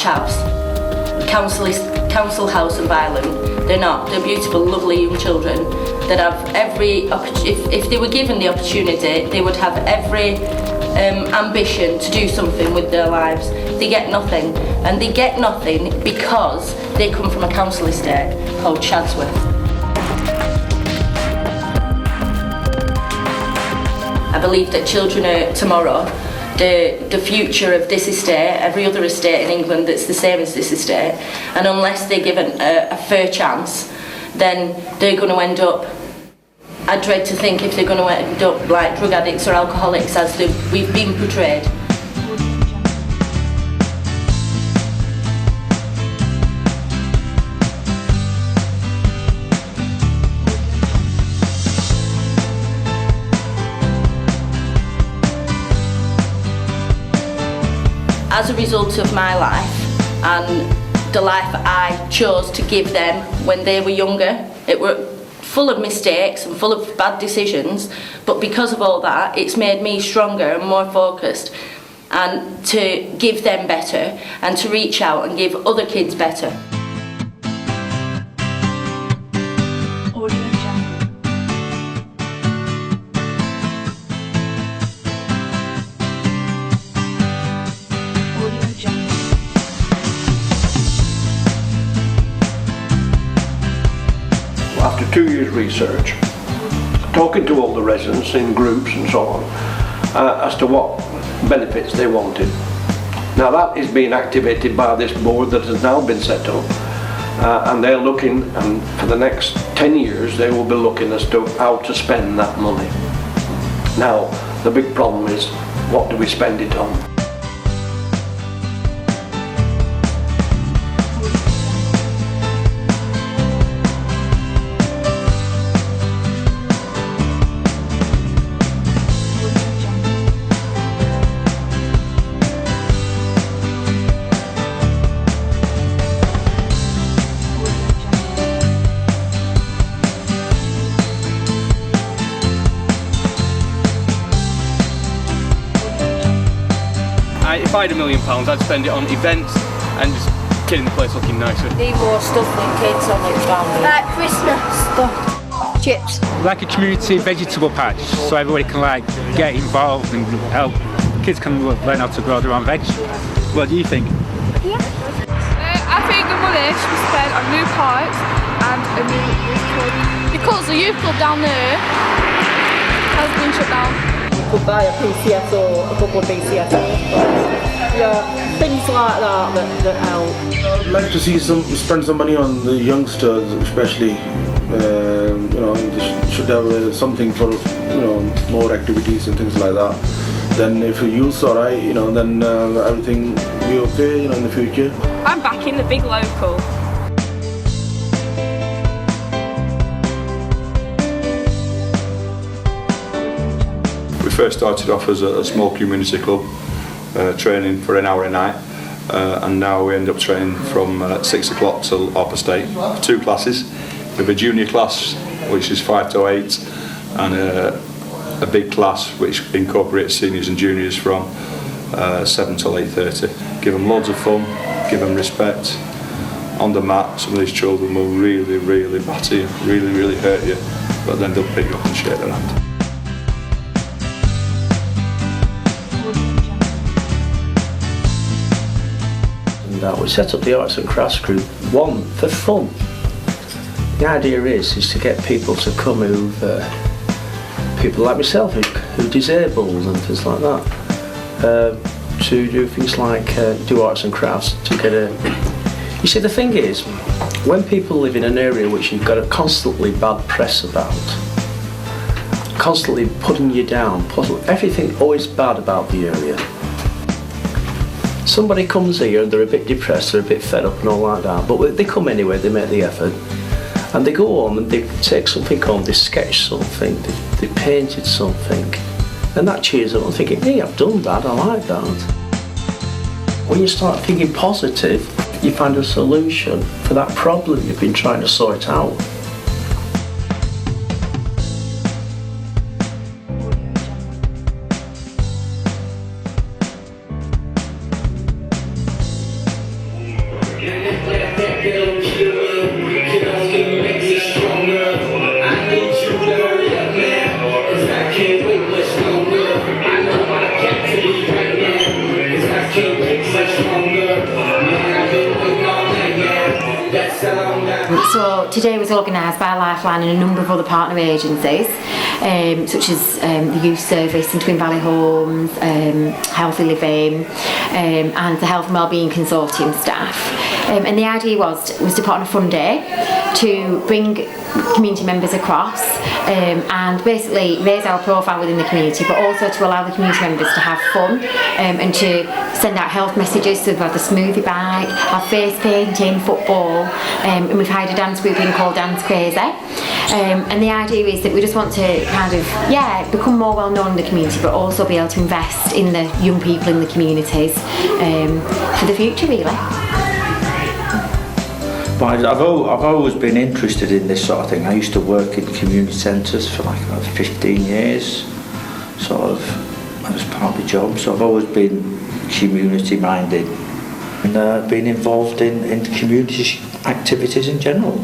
chavs. Council house environment. They're not. They're beautiful, lovely young children that have every if they were given the opportunity, they would have every ambition to do something with their lives. They get nothing, and they get nothing because they come from a council estate called Shadsworth. I believe that children are tomorrow. The future of this estate, every other estate in England that's the same as this estate, and unless they're given a fair chance, then they're going to end up, I dread to think if they're going to end up like drug addicts or alcoholics as we've been portrayed. As a result of my life and the life I chose to give them when they were younger, it were full of mistakes and full of bad decisions, but because of all that, it's made me stronger and more focused, and to give them better and to reach out and give other kids better. After 2 years research, talking to all the residents in groups and so on, as to what benefits they wanted. Now that is being activated by this board that has now been set up, and they're looking, and for the next 10 years they will be looking as to how to spend that money. Now the big problem is, what do we spend it on? If I had £1 million, I'd spend it on events and just getting the place looking nicer. Need more stuff than kids on it, family. Like Christmas stuff, chips. Like a community vegetable patch, so everybody can like get involved and help. Kids can learn how to grow their own veg. What do you think? Yeah. I think the money should be spent on new parks and a new youth club. Because the youth club down there has been shut down. Could buy a PCS or a couple of PCS. Yeah, things like that help. I'd like to see spend some money on the youngsters, especially. They should have something for more activities and things like that. Then if you use alright, then everything will be okay, in the future. I'm back in the big local. We first started off as a small community club, training for an hour a night, and now we end up training from 6 o'clock till 8:30, 2 classes. We have a junior class which is 5 to 8, and a big class which incorporates seniors and juniors from 7 till 8:30. Give them loads of fun, give them respect. On the mat, some of these children will really batter you, really hurt you, but then they'll pick you up and shake their hand. We set up the Arts and Crafts group, one, for fun. The idea is to get people to come people like myself who are disabled and things like that, to do things like do arts and crafts, to get You see, the thing is, when people live in an area which you've got a constantly bad press about, constantly putting you down, everything always bad about the area. Somebody comes here and they're a bit depressed, they're a bit fed up and all like that, but they come anyway, they make the effort, and they go home and they take something home, they sketch something, they painted something, and that cheers them up, thinking, hey, I've done that, I like that. When you start thinking positive, you find a solution for that problem you've been trying to sort out. So today was organised by Lifeline and a number of other partner agencies, such as the Youth Service in Twin Valley Homes, Healthy Living, and the Health and Wellbeing Consortium staff. And the idea was to put on a fun day to bring community members across and basically raise our profile within the community, but also to allow the community members to have fun and to send out health messages. So we've had the smoothie bag, our face painting, football, and we've hired a dance group in called Dance Crazy. And the idea is that we just want to kind of, become more well known in the community, but also be able to invest in the young people in the communities for the future, really. But I've always been interested in this sort of thing. I used to work in community centres for like about 15 years, sort of, as part of my job. So I've always been community minded and been involved in community activities in general.